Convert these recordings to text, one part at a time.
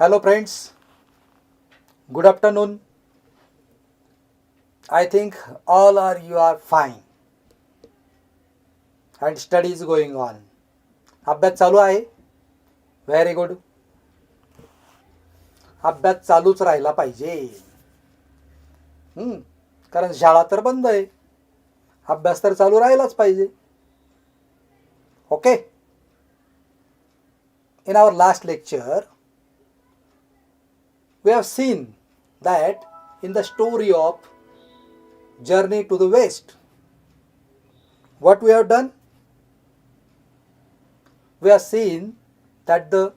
Hello friends, good afternoon. I think all you are fine and study is going on. अभ्यास चालू आहे. Very good. अभ्यास चालूच राहिला पाहिजे. कारण शाळा तर बंद आहे. अभ्यास तर चालू राहिलाच पाहिजे. Okay. In our last lecture we have seen that in the story of Journey to the West, what we have done? We have seen that the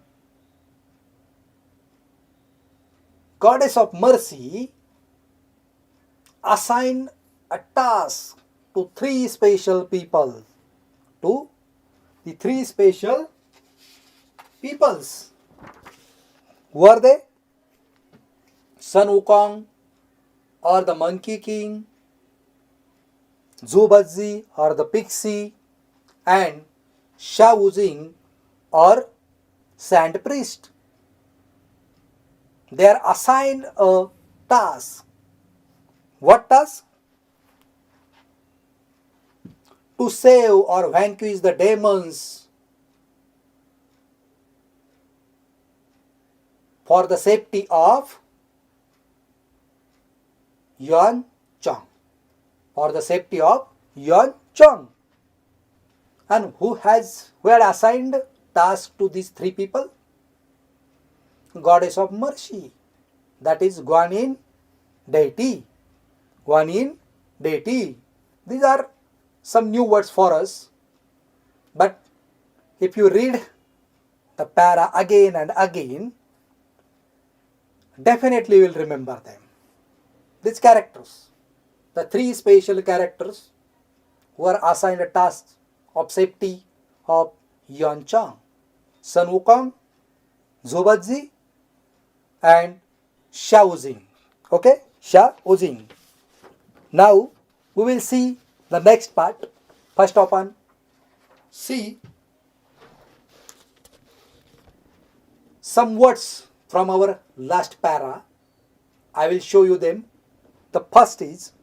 goddess of mercy assigned a task to three special people. To the three special peoples. Who are they? Sun Wukong or the Monkey King, Zhu Bazzi or the Pixie, and Sha Wuzing or Sand Priest. They are assigned a task. What task? To save or vanquish the demons for the safety of Yuan Chang. For the safety of Yuan Chang. And who had assigned task to these three people? Goddess of mercy. That is Guanyin deity. Guanyin deity. These are some new words for us. But if you read the para again and again, definitely you will remember them. These characters, the three special characters who are assigned a task of safety of Yuan Chang, Sun Wukong, Zhu Bazzi, and Sha Wuzing. Okay, Sha Wuzing. Now we will see the next part. First of all, see some words from our last para. I will show you them. The first is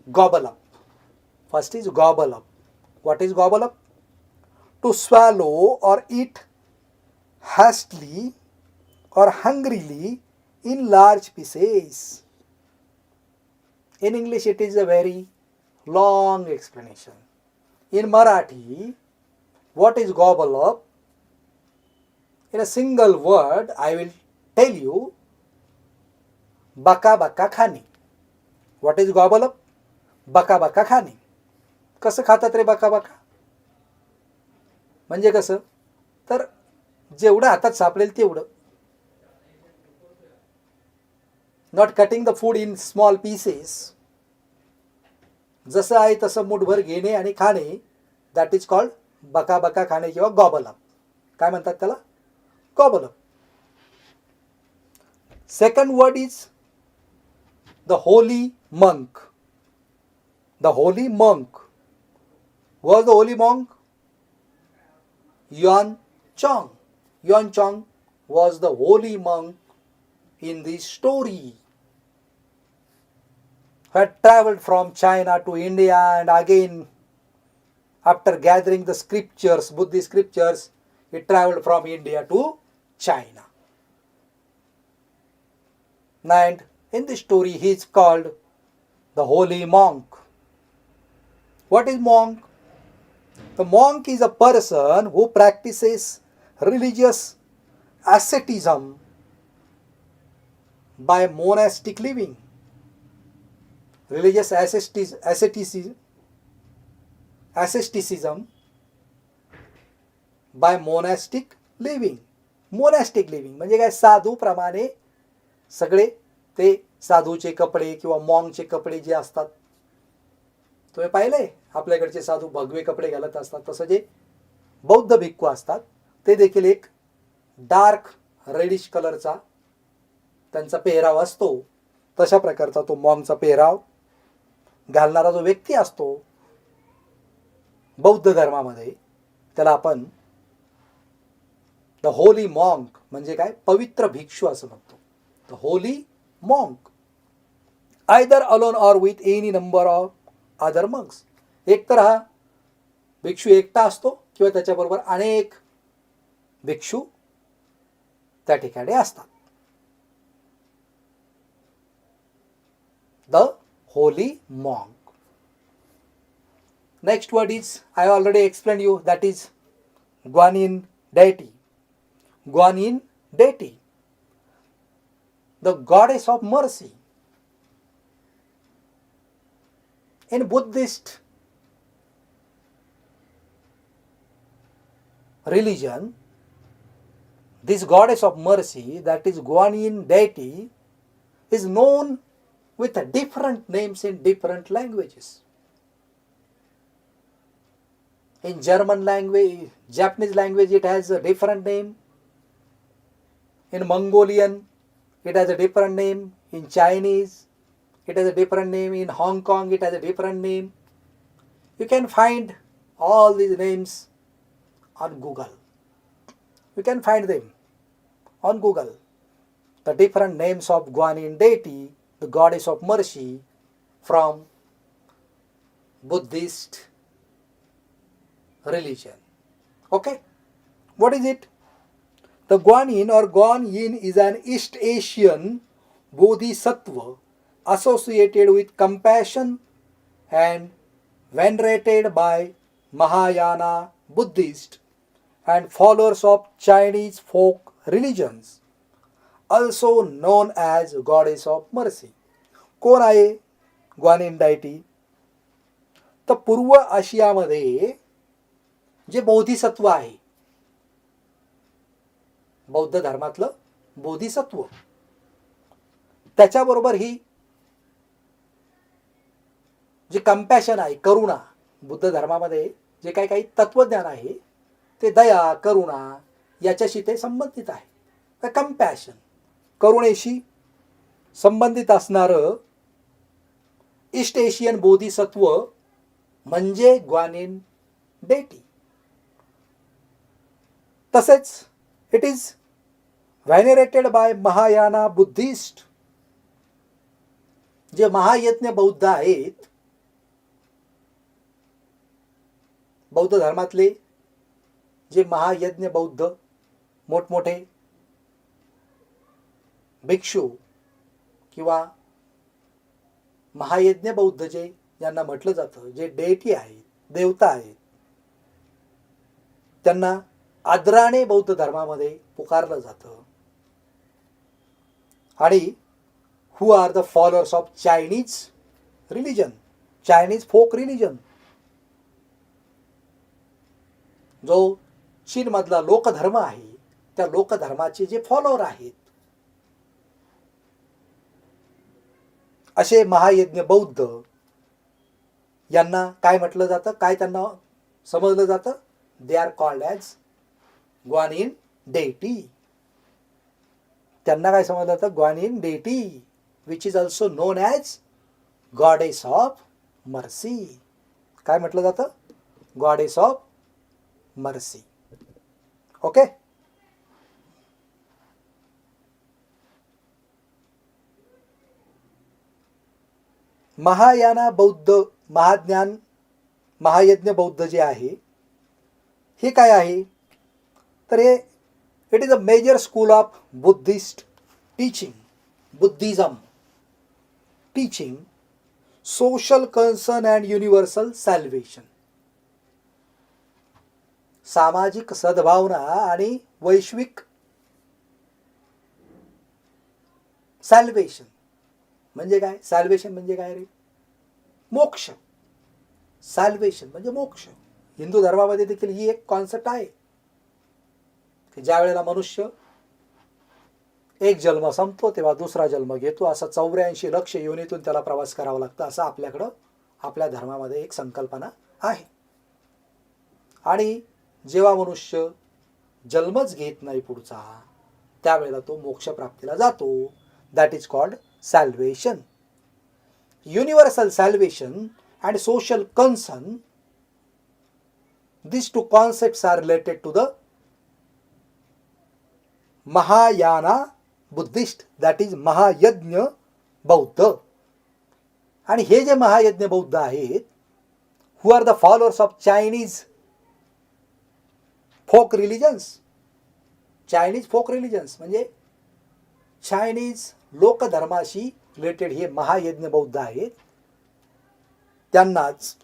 gobble up. First is gobble up. What is gobble up? To swallow or eat hastily or hungrily in large pieces. In English it is a very long explanation. In Marathi, what is gobble up? In a single word, I will tell you, baka baka khani. What is gobble up? बका बका खाणे. कसं खातात रे बका बका? म्हणजे कसं? तर जेवढं हातात सापडेल तेवढं. Not cutting the food in small pieces. जसं आहे तसं मुठभर घेणे आणि खाणे. That is called बका बका खाणे किंवा gobble up. काय म्हणतात त्याला? Gobble up. Second word is the holy monk. The holy monk. Who was the holy monk? Yuan Chang. Yuan Chang was the holy monk in this story. Who had traveled from China to India and again after gathering the scriptures, Buddhist scriptures, he traveled from India to China. And in this story, he is called the holy monk. What is monk? The monk is a person who practices religious asceticism by monastic living. Religious asceticism by monastic living. Monastic living म्हणजे काय, साधूप्रमाणे सगळे ते साधूचे कपडे किंवा मॉंगचे कपडे जे असतात, तुम्ही पाहिलंय आपल्याकडचे साधू भगवे कपडे घालत असतात, तसं जे बौद्ध भिक्खू असतात ते देखील एक डार्क रेडिश कलरचा त्यांचा पेहराव असतो. तशा प्रकारचा तो मॉंगचा पेहराव घालणारा जो व्यक्ती असतो बौद्ध धर्मामध्ये, त्याला आपण द होली मॉन्क म्हणजे काय, पवित्र भिक्षू असं म्हणतो. The holy monk either alone or with any number of other monks. एक तर हा भिक्षू एकटा असतो किंवा त्याच्याबरोबर अनेक भिक्षू त्या ठिकाणी असतात. The holy monk. Next word is, I already explained you, that is Guanyin deity. Guanyin deity, the goddess of mercy. In Buddhist religion, this goddess of mercy, that is Guanyin deity, is known with different names in different languages. In German language, Japanese language, it has a different name. In Mongolian, it has a different name. In Chinese, it has a different name. In Hong Kong, it has a different name. You can find all these names on Google. You can find them on Google. The different names of Guanyin deity, the goddess of mercy, from Buddhist religion. Okay, what is it? The Guanyin or Guanyin is an East Asian bodhisattva associated with compassion and venerated by Mahayana Buddhists and followers of Chinese folk religions, also known as goddess of mercy. कोण आहे guanine deity? तर पूर्व आशियामध्ये जे बोधिसत्व आहे, बौद्ध धर्मातलं बोधिसत्व, त्याच्याबरोबर ही जी compassion आहे, करुणा, बुद्ध धर्मामध्ये जे काही काही तत्वज्ञान आहे ते दया, करुणा याच्याशी ते संबंधित आहे. तर कंपॅशन, करुणेशी संबंधित असणारं ईस्ट एशियन बोधिसत्व म्हणजे ग्वानिन डेटी. तसेच it is venerated by Mahayana Buddhist. जे महायज्ञ बौद्ध आहेत, बौद्ध धर्मातले जे महायज्ञ बौद्ध मोठमोठे भिक्षू किंवा महायज्ञ बौद्ध जे यांना म्हटलं जातं, जे डेटी आहेत, देवता आहेत, त्यांना आदराने बौद्ध धर्मामध्ये पुकारलं जातं. आणि who are the followers of Chinese religion, Chinese folk religion, जो चीन मधला लोकधर्म आहे, त्या लोकधर्माचे जे फॉलोअर आहेत, असे महायज्ञ बौद्ध यांना काय म्हटलं जातं, काय त्यांना समजलं जातं? They are called as guanine डेटी. त्यांना काय समजलं जातं? ग्वानिन डेटी, which is also non as goddess of mercy. काय म्हटलं जातं? Goddess of mercy. Okay. Mahayana बौद्ध, महाज्ञान, महायज्ञ बौद्ध जे आहे हे काय आहे? तर हे it is a major school of Buddhist teaching. Buddhism teaching social concern and universal salvation. सामाजिक सद्भावना आणि वैश्विक सॅल्वेशन. म्हणजे काय? सॅल्वेशन म्हणजे काय रे? मोक्ष. सॅल्वेशन म्हणजे मोक्ष. हिंदू धर्मामध्ये देखील ही एक कॉन्सेप्ट आहे की ज्या वेळेला मनुष्य एक जन्म संपतो तेव्हा दुसरा जन्म घेतो, असा 84 लक्ष योनीतून त्याला प्रवास करावा लागतो, असं आपल्याकडं आपल्या धर्मामध्ये एक संकल्पना आहे. आणि जेव्हा मनुष्य जन्मच घेत नाही पुढचा, त्यावेळेला तो मोक्ष प्राप्तीला जातो. That is called salvation. Universal salvation and social concern, these two concepts are related to the Mahayana Buddhist, that is महायज्ञ बौद्ध. आणि हे जे महायज्ञ बौद्ध आहेत, who are the followers of Chinese folk religions. Chinese folk religions म्हणजे Chinese लोकधर्माशी रिलेटेड हे महायज्ञ बौद्ध आहेत. त्यांनाच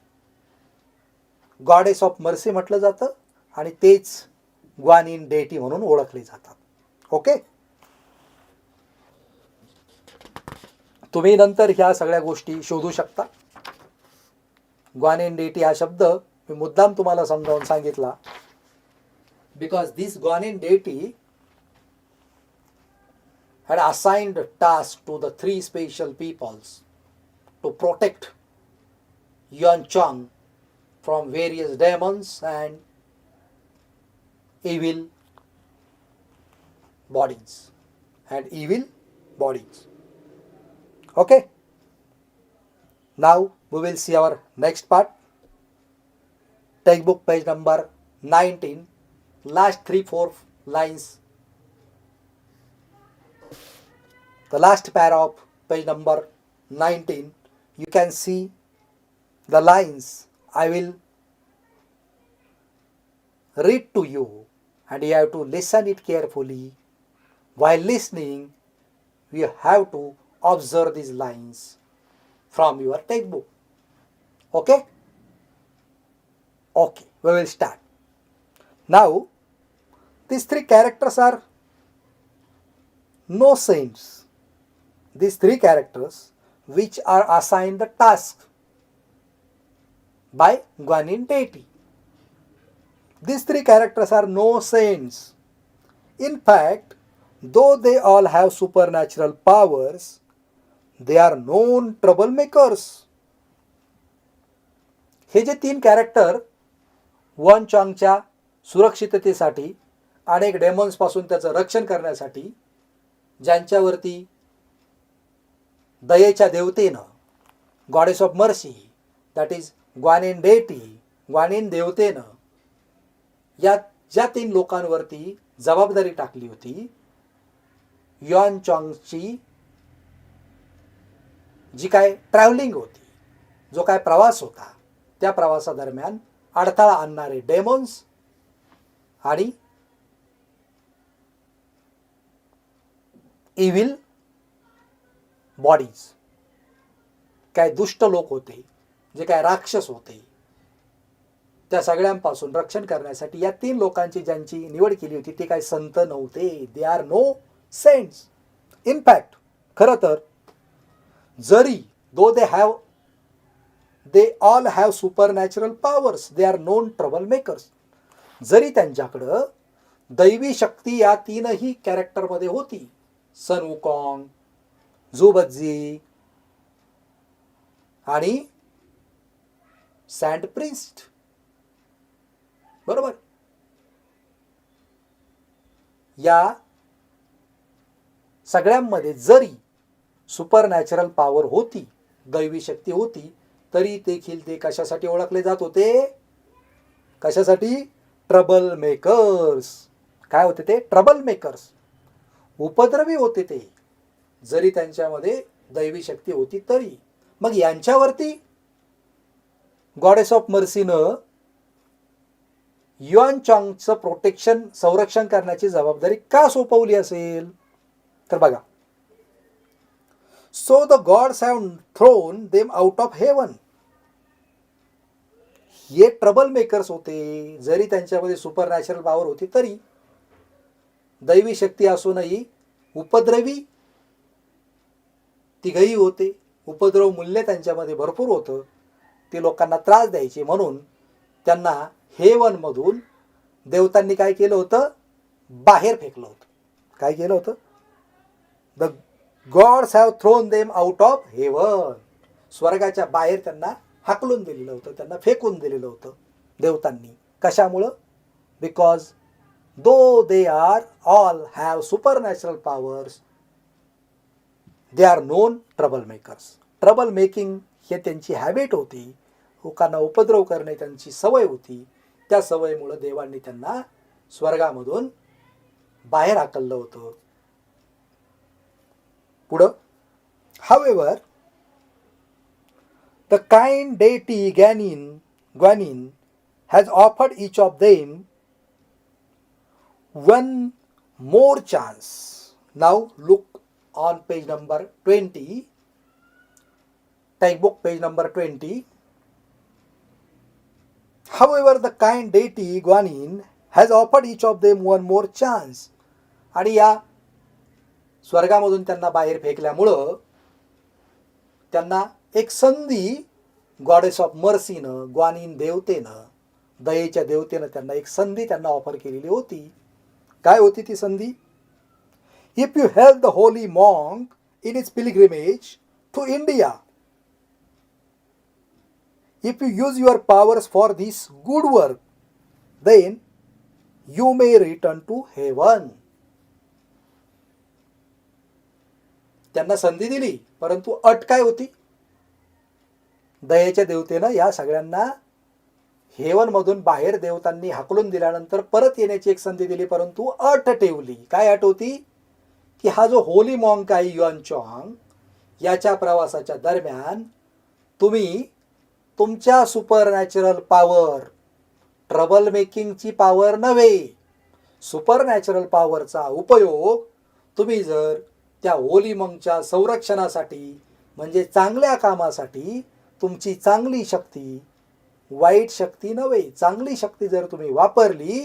गॉडेस ऑफ मर्सी म्हटलं जातं आणि तेच ग्वानिन डेटी म्हणून ओळखले जातात. ओके, तुम्ही नंतर ह्या सगळ्या गोष्टी शोधू शकता. ग्वानिन डेटी हा शब्द मी मुद्दाम तुम्हाला समजावून सांगितला, बिकॉज दिस ग्वानिन डेटी had assigned task to the 3 special peoples to protect Yuanchang from various demons and evil bodies. Okay, now we will see our next part. Textbook page number 19, last 3-4 lines. The last para of page number 19, you can see the lines. I will read to you and you have to listen it carefully. While listening, you have to observe these lines from your textbook. Okay? Okay, we will start. Now, these 3 characters are no saints. These 3 characters which are assigned the task by Guanyin deity. These 3 characters are no saints. In fact, though they all have supernatural powers, they are known troublemakers. हे जे 3 character one चॉंगच्या सुरक्षिततेसाठी अनेक डेमॉन्स पासून त्याचं रक्षण करण्यासाठी ज्यांच्यावरती दयेच्या देवतेनं, goddess of mercy, that is Guanyin deity, Guanyin देवतेनं या ज्या 3 लोकांवरती जबाबदारी टाकली होती, युआन चॉंगची जी काय ट्रॅव्हलिंग होती, जो काय प्रवास होता, त्या प्रवासादरम्यान अडथळा आणणारे डेमॉन्स आणि इव्हिल बॉडीज, काय दुष्ट लोक होते, जे काय राक्षस होते, त्या सगळ्यांपासून रक्षण करण्यासाठी या 3 लोकांची ज्यांची निवड केली होती ते काय संत नव्हते. They are no saints. In fact खरं तर जरी they all have supernatural powers, they are known trouble makers, जरी त्यांच्याकडं दैवी शक्ती या 3ही कॅरेक्टरमध्ये होती, सन वुकॉंग, झुबत्झी आणि सँड प्रिन्स्ट, बरोबर, या सगळ्यांमध्ये जरी सुपरनॅचरल पॉवर होती, दैवी शक्ती होती, तरी देखील ते कशासाठी ओळखले जात होते? कशासाठी? Trouble makers. काय होते ते? Trouble makers. उपद्रवी होते ते, जरी त्यांच्यामध्ये दैवी शक्ती होती तरी. मग यांच्यावरती गॉडेस ऑफ मर्सीनं युआन चॉंगचं प्रोटेक्शन, संरक्षण करण्याची जबाबदारी का सोपवली असेल? तर बघा, so the gods have thrown them out of heaven. हे ट्रबल मेकर्स होते, जरी त्यांच्यामध्ये सुपर नॅचरल पॉवर होती तरी दैवी शक्ती असूनही उपद्रवी तिघही होते. उपद्रव मूल्य त्यांच्यामध्ये भरपूर होतं. ते लोकांना त्रास द्यायचे, म्हणून त्यांना हेवनमधून देवतांनी काय केलं होतं, बाहेर फेकलं होतं. काय केलं होतं, the gods have thrown them out of heaven. स्वर्गाच्या बाहेर त्यांना हाकलून दिलेलं होतं, त्यांना फेकून दिलेलं होतं देवतांनी. कशामुळं, because though they are all have super natural powers, they are known trouble makers. Trouble making हे त्यांची हॅबिट होती, लोकांना उपद्रव करणे त्यांची सवय होती. त्या सवयीमुळं देवांनी त्यांना स्वर्गामधून बाहेर हाकललं होतं. पुढं, हावेवर द काइंड डेटी guanine has offered each of them one more chance. Now look on page number 20. Textbook page number 20. However, the kind deity Guanyin has offered each of them one more chance. आणि या स्वर्गामधून त्यांना बाहेर फेकल्यामुळं त्यांना एक संधी goddess of मर्सीनं, Guanyin देवतेनं, दयेच्या देवतेनं त्यांना एक संधी त्यांना ऑफर केलेली होती. काय होती ती संधी? If you help the holy monk in its pilgrimage to India, if you use your powers for this good work, then you may return to heaven. त्यांना संधी दिली, परंतु अट काय होती? दयेच्या देवतेनं या सगळ्यांना हेवनमधून बाहेर देवतांनी हाकलून दिल्यानंतर परत येण्याची एक संधी दिली, परंतु अट ठेवली. काय अट होती? की हा जो होली मॉन्क आहे युआन चॉंग, याच्या प्रवासाच्या दरम्यान तुम्ही तुमच्या सुपर नॅचरल पॉवर, ट्रबल मेकिंगची पॉवर नव्हे, सुपर नॅचरल पॉवरचा उपयोग तुम्ही जर त्या होली मॉन्कच्या संरक्षणासाठी, म्हणजे चांगल्या कामासाठी, तुमची चांगली शक्ती, वाईट शक्ती नव्हे, चांगली शक्ती जर तुम्ही वापरली,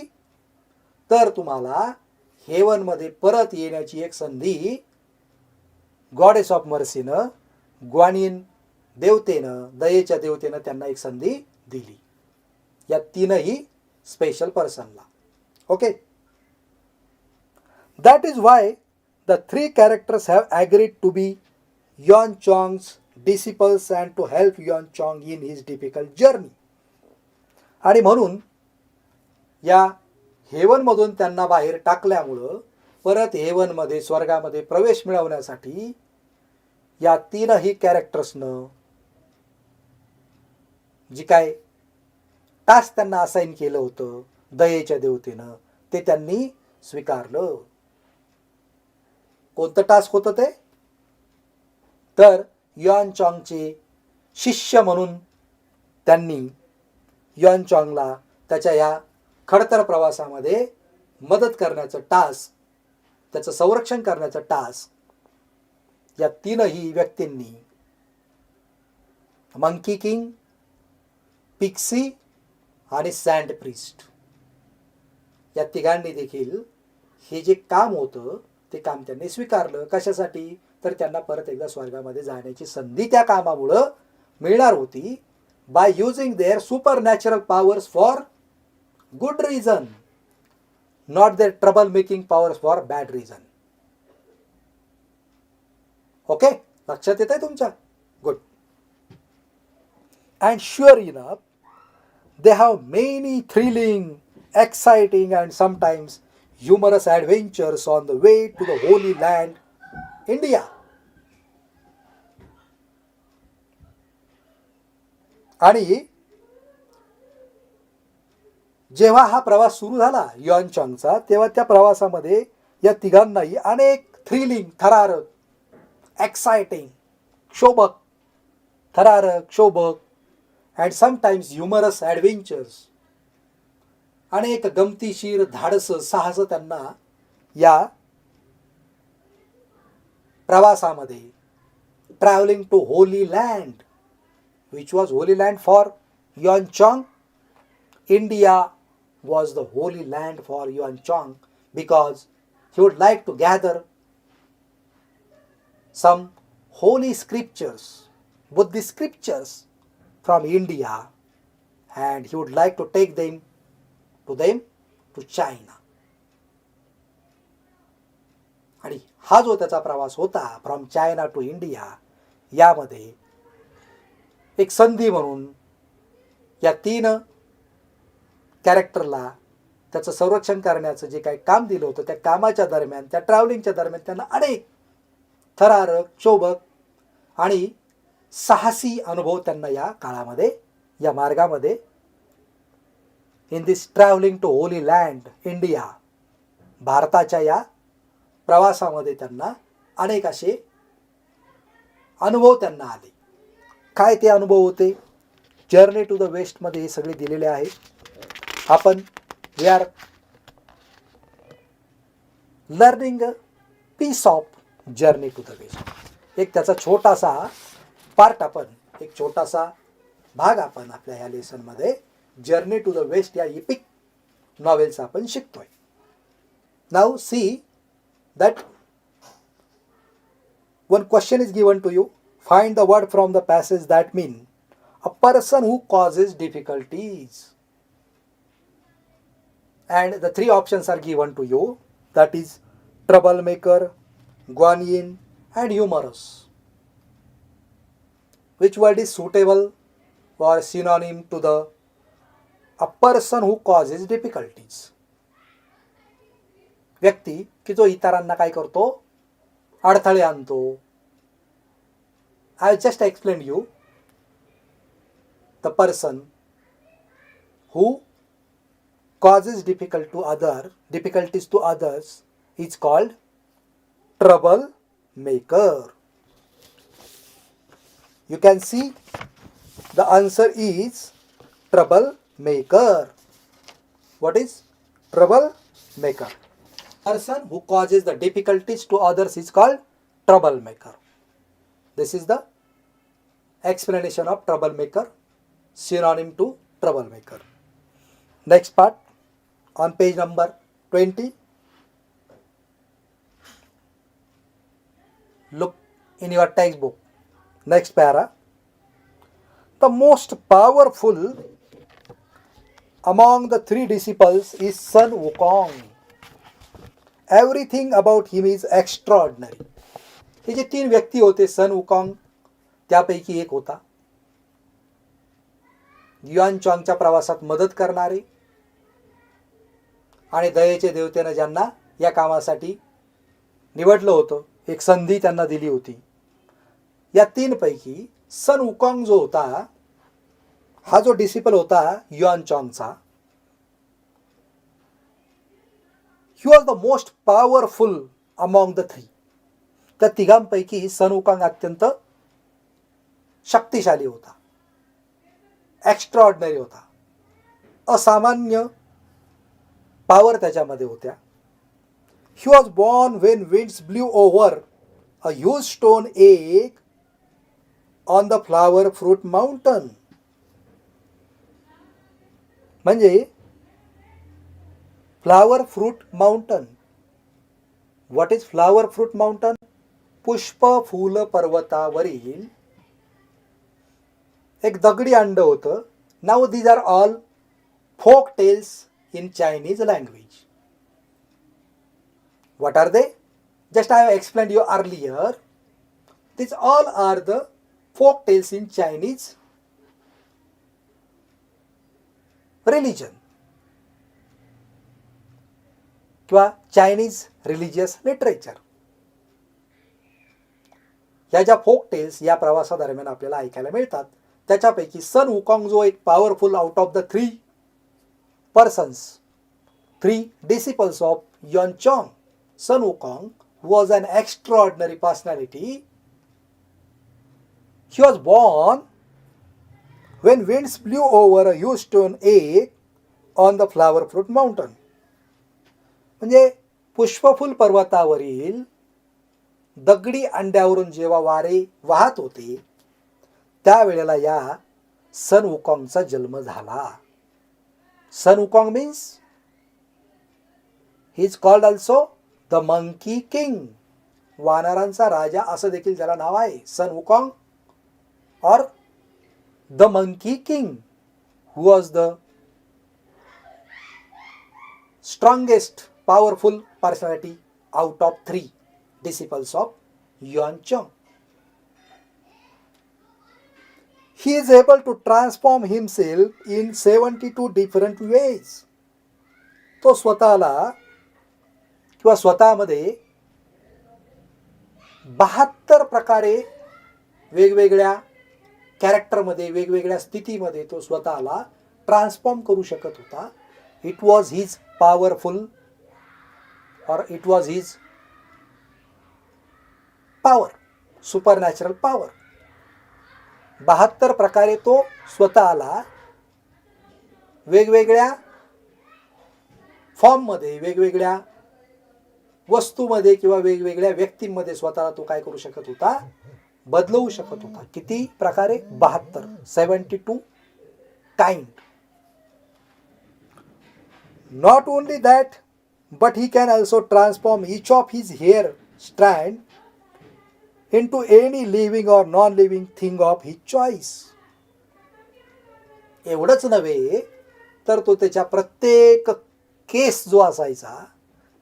तर तुम्हाला हेवनमध्ये परत येण्याची एक संधी गॉडेस ऑफ मर्सीनं, ग्वानिन देवतेनं, दयेच्या देवतेनं त्यांना एक संधी दिली. या तीनही स्पेशल पर्सनला. Okay, that is why the three characters have agreed to be Yuan Chong's disciples and to help Yuan Chong in his difficult journey. आणि म्हणून या हेवनमधून त्यांना बाहेर टाकल्यामुळं परत हेवनमध्ये, स्वर्गामध्ये प्रवेश मिळवण्यासाठी या तीनही कॅरेक्टर्सनं जी काय टास्क त्यांना असाइन केलं होतं दयेच्या देवतेनं, ते त्यांनी स्वीकारलं. कोणतं टास्क होतं ते? तर युआन चॉंगचे शिष्य म्हणून त्यांनी युआन चॉंगला त्याच्या या खडतर प्रवासामध्ये मदत करण्याचं टास्क, त्याचं संरक्षण करण्याचं टास्क या तीनही व्यक्तींनी, मंकी किंग, पिक्सी आणि सँड प्रिस्ट, या तिघांनी देखील हे जे काम होतं ते काम त्यांनी स्वीकारलं. कशासाठी? तर त्यांना परत एकदा स्वर्गामध्ये जाण्याची संधी त्या कामामुळं मिळणार होती. By using their super natural powers for good reason, not their trouble making powers for bad reason. Okay, लक्षात येत आहे तुमच्या? Good. And sure enough they have many thrilling, exciting and sometimes humorous adventures on the way to the holy land, India. आणि जेव्हा हा प्रवास सुरू झाला युआन चॉंगचा, तेव्हा त्या प्रवासामध्ये या तिघांनाही अनेक थ्रिलिंग, थरारक, एक्साइटिंग, शोभक, थरारक, शोभक and sometimes humorous adventures, अनेक गमतीशीर, धाडस, साहस त्यांना या प्रवासामध्ये, traveling to Holy Land. Which was Holy Land for Yuan Chong? India was the holy land for Yuan Chong because he would like to gather some holy scriptures, Buddhist scriptures from India, and he would like to take them to China. आणि हा जो त्याचा प्रवास होता from China to India, यामध्ये एक संधी म्हणून या 3 कॅरेक्टरला त्याचं संरक्षण करण्याचं जे काही काम दिलं होतं, त्या कामाच्या दरम्यान, त्या ट्रॅव्हलिंगच्या दरम्यान त्यांना अनेक थरारक, शोभक आणि साहसी अनुभव त्यांना या काळामध्ये, या मार्गामध्ये, in this travelling to holy land India, भारताच्या या प्रवासामध्ये त्यांना अनेक असे अनुभव त्यांना आले. काय ते अनुभव होते? जर्नी टू द वेस्टमध्ये हे सगळे दिलेले आहे. आपण we are learning piece of journey to the west. एक त्याचा छोटासा पार्ट आपण, एक छोटासा भाग आपण आपल्या ह्या लेसनमध्ये जर्नी टू द वेस्ट या इपिक नॉवेलचा आपण शिकतोय. Now see that one question is given to you. Find the word from the passage that mean a person who causes difficulties. And the 3 options are given to you. That is troublemaker, guanyin and humorous. Which word is suitable or synonym to the a person who causes difficulties? व्यक्ती की जो इतरांना काय करतो? अडथळे आणतो. I just explain you. The person who causes difficulties to others is called troublemaker. You can see the answer is troublemaker. What is troublemaker? Person who causes the difficulties to others is called troublemaker. This is the explanation of troublemaker, synonym to troublemaker. Next part on page number 20. Look in your textbook. Next para. The most powerful among the 3 disciples is Sun Wukong. Everything about him is extraordinary. हे जे 3 व्यक्ती होते, सन वुकॉंग त्यापैकी एक होता. Yuan चॉंगच्या प्रवासात मदत करणारे आणि दयेचे देवतेनं ज्यांना या कामासाठी निवडलं होतं, एक संधी त्यांना दिली होती. या 3 पैकी सन वुकॉंग जो होता, हा जो डिसिपल होता yuan चॉंगचा, he was the most powerful among the 3. त्या तिघांपैकी सन वुकॉंग अत्यंत शक्तिशाली होता, एक्स्ट्राऑर्डिनरी होता, असामान्य पॉवर त्याच्यामध्ये होत्या. He was born when winds blew over a huge stone egg on the flower fruit mountain. म्हणजे flower fruit mountain. What is flower fruit mountain? पुष्प फूल पर्वतावरील एक दगडी अंड होतं. Now these are all folk tales in Chinese language. What are they? Just I have explained you earlier. These all are the folk tales in Chinese religion किंवा Chinese religious literature. या ज्या फोक टेल्स या प्रवासादरम्यान आपल्याला ऐकायला मिळतात, त्याच्यापैकी सन Wukong जो एक powerful out of the 3 persons, 3 disciples of Yuan Chong, Sun Wukong was an extraordinary personality. He was born when winds blew over a huge stone egg on the flower fruit mountain. म्हणजे पुष्पफूल पर्वतावरील दगडी अंड्यावरून जेव्हा वारे वाहत होते त्यावेळेला या सन वुकॉंगचा जन्म झाला. Sun Wukong means he is called also the monkey king. वानरांचा राजा असं देखील त्याला नाव आहे. Sun Wukong or the monkey king who was the strongest powerful personality out of 3 disciples of Yuan Cheng. He is able to transform himself in 72 different ways. तो स्वतःला किंवा स्वतःमध्ये 72 प्रकारे वेगवेगळ्या कॅरेक्टरमध्ये वेगवेगळ्या स्थितीमध्ये तो स्वतःला ट्रान्सफॉर्म करू शकत होता. It was his powerful or it was his power, supernatural power. 72 प्रकारे तो स्वतःला वेगवेगळ्या फॉर्ममध्ये वेगवेगळ्या वस्तूमध्ये किंवा वेगवेगळ्या व्यक्तींमध्ये स्वतःला तो काय करू शकत होता, बदलवू शकत होता. किती प्रकारे? 72, 72 kind. Not only that, but he can also transform each of his hair strand into any living or non-living thing of his choice. एवढंच नव्हे तर तो त्याच्या प्रत्येक केस जो असायचा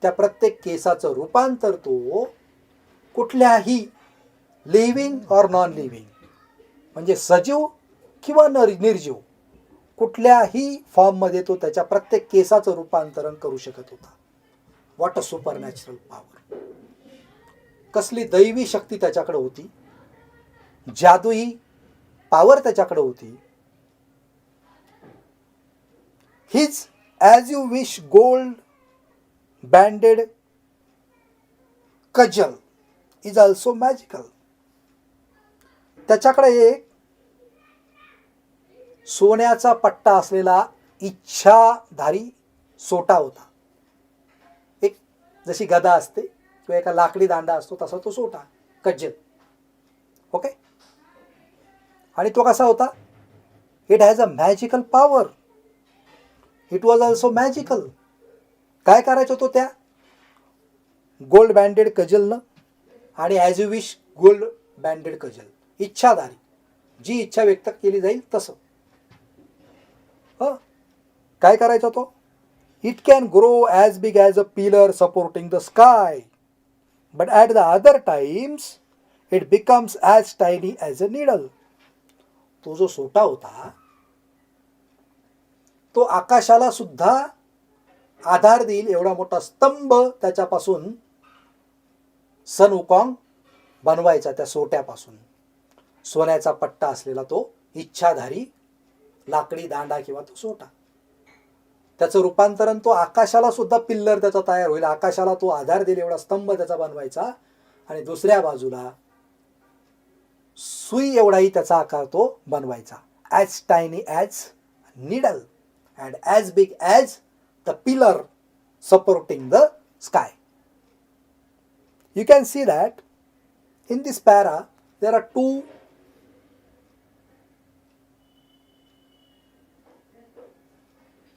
त्या प्रत्येक केसाचं रूपांतर तो कुठल्याही लिव्हिंग और नॉन लिव्हिंग म्हणजे सजीव किंवा निर्जीव कुठल्याही फॉर्ममध्ये तो त्याच्या प्रत्येक केसाचं रूपांतरण करू शकत होता. What a super natural power. कसली दैवी शक्ती त्याच्याकडे होती, जादुई पॉवर त्याच्याकडे होती. His as you wish gold banded causal is also magical. त्याच्याकडे एक सोन्याचा पट्टा असलेला इच्छाधारी सोटा होता. एक जशी गदा असते किंवा एका लाकडी दांडा असतो तसा तो सोटा, कज्जल. ओके. आणि तो कसा होता? It has a magical power. It was also magical. काय करायचं तो त्या गोल्ड बँडेड कजलनं आणि as you wish gold banded cudgel, इच्छाधारी, जी इच्छा व्यक्त केली जाईल तसं. काय करायचा तो? It can grow as big as a pillar supporting the sky but at the other times it becomes as tiny as a needle. तो जो सोटा होता तो आकाशाला सुद्धा आधार देईल एवढा मोठा स्तंभ त्याच्यापासून सन वुकॉंग बनवायचा. त्या सोट्यापासून सोन्याचा पट्टा असलेला तो इच्छाधारी लाकडी दांडा किंवा तो सोटा, त्याचं रूपांतरण तो आकाशाला सुद्धा पिल्लर त्याचा तयार होईल. आकाशाला तो आधार देईल एवढा स्तंभ त्याचा बनवायचा आणि दुसऱ्या बाजूला सुई एवढाही त्याचा आकार तो बनवायचा. As tiny as needle and as big as the pillar supporting the sky. You can see that in this para there are 2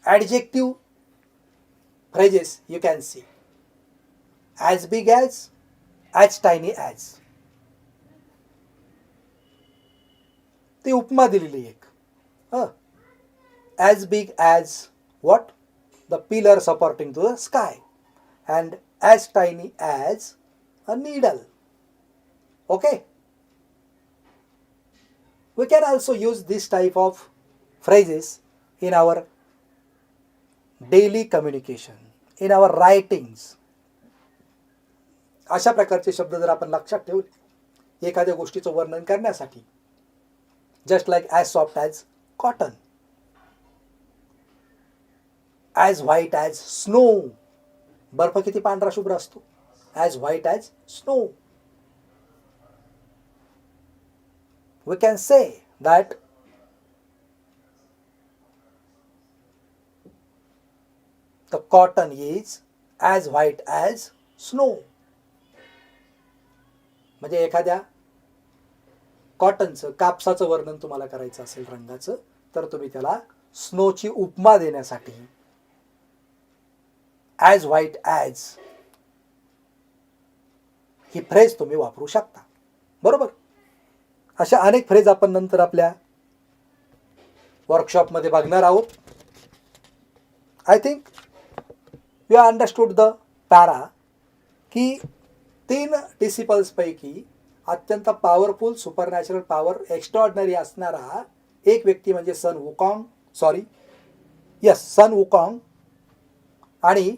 adjective phrases you can see. As big as tiny as. ती उपमा दिलेली एक. As big as what? The pillar supporting to the sky. And as tiny as a needle. Okay. We can also use this type of phrases in our daily communication, in our writings. अशा प्रकारचे शब्द जर आपण लक्षात ठेवले एखाद्या गोष्टीचं वर्णन करण्यासाठी, just like as soft as cotton, as white as snow. बर्फ किती पांढरा शुभ्र असतो. As white as snow. We can say that the cotton is as white as snow. म्हणजे एखाद्या कॉटनचं, कापसाचं वर्णन तुम्हाला करायचं असेल रंगाचं, तर तुम्ही त्याला स्नोची उपमा देण्यासाठी as white as he phrase तुम्ही वापरू शकता. बरोबर. अशा अनेक फ्रेज आपण नंतर आपल्या वर्कशॉपमध्ये बघणार आहोत. I think you are understood the para की 3 डिसिपल्सपैकी अत्यंत पॉवरफुल, सुपरनॅचरल पॉवर, एक्स्ट्रॉर्डनरी असणारा एक व्यक्ती म्हणजे सन वुकॉंग. आणि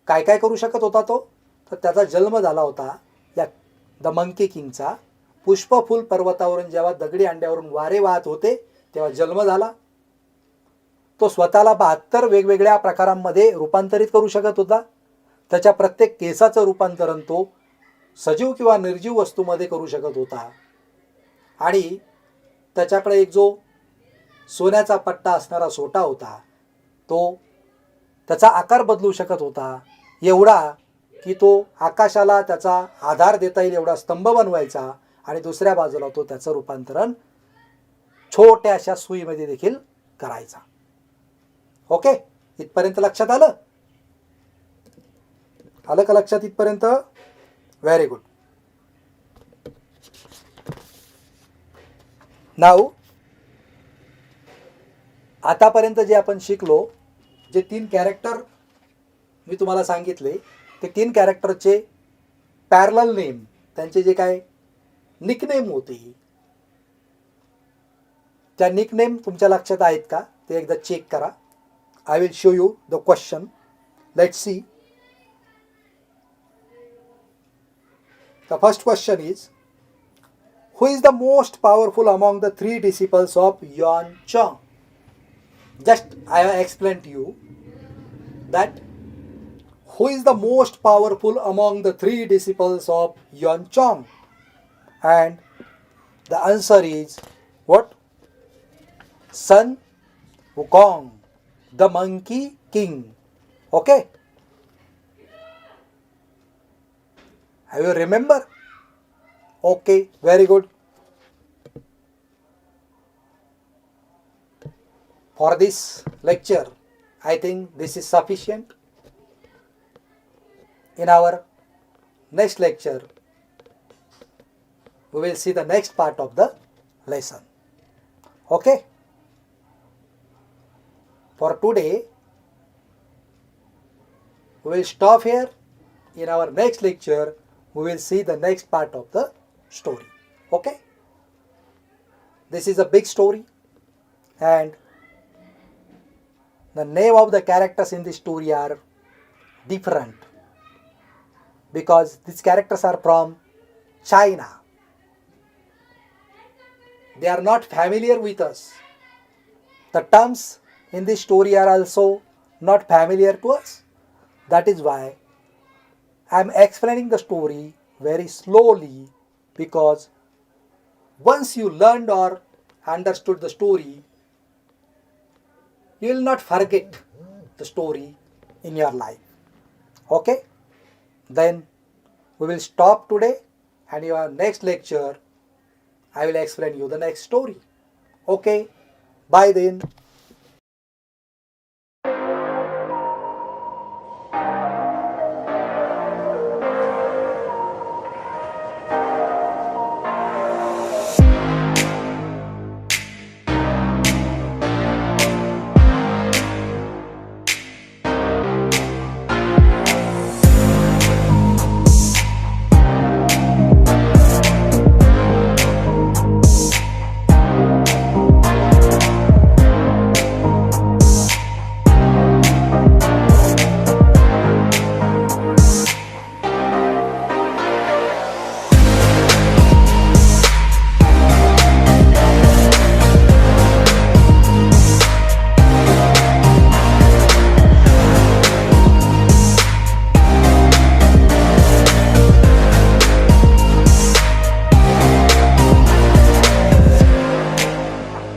काय काय करू शकत होता तो, तर त्याचा जन्म झाला होता या द मंकी किंगचा. पुष्पफुल पर्वतावरून जेव्हा दगडी अंड्यावरून वारे वाहत होते तेव्हा जन्म झाला. तो स्वतःला 72 वेगवेगळ्या प्रकारांमध्ये रूपांतरित करू शकत होता. त्याच्या प्रत्येक केसाचं रूपांतरण तो सजीव किंवा निर्जीव वस्तूमध्ये करू शकत होता. आणि त्याच्याकडे एक जो सोन्याचा पट्टा असणारा सोटा होता, तो त्याचा आकार बदलू शकत होता, एवढा की तो आकाशाला त्याचा आधार देता येईल एवढा स्तंभ बनवायचा. आणि दुसऱ्या बाजूला तो त्याचं रूपांतरण छोट्याशा सुईमध्ये देखील करायचा. ओके, इथपर्यंत लक्षात आलं? आलं का लक्षात इथपर्यंत? Very good. नाऊ आतापर्यंत जे आपण शिकलो, जे 3 कॅरेक्टर मी तुम्हाला सांगितले, ते 3 कॅरेक्टरचे पॅरलल नेम, त्यांचे जे काय निकनेम होते, त्या निकनेम तुमच्या लक्षात आहेत का ते एकदा चेक करा. I will show you the question. Let's see. The first question is, who is the most powerful among the 3 disciples of Yuan Chang? Just I have explained to you that who is the most powerful among the 3 disciples of Yuan Chang? And the answer is what? Sun Wukong, the Monkey King. Okay? Have you remember? Okay, very good. For this lecture, I think this is sufficient. In our next lecture, we will see the next part of the lesson. Okay? For today, we will stop here. In our next lecture, we will see the next part of the story. Okay? This is a big story, and the name of the characters in this story are different because these characters are from China. They are not familiar with us. The terms in this story are also not familiar to us. That is why I am explaining the story very slowly, because once you learned or understood the story, you will not forget the story in your life. Okay? Then we will stop today, and in your next lecture I will explain you the next story. Okay? Bye then.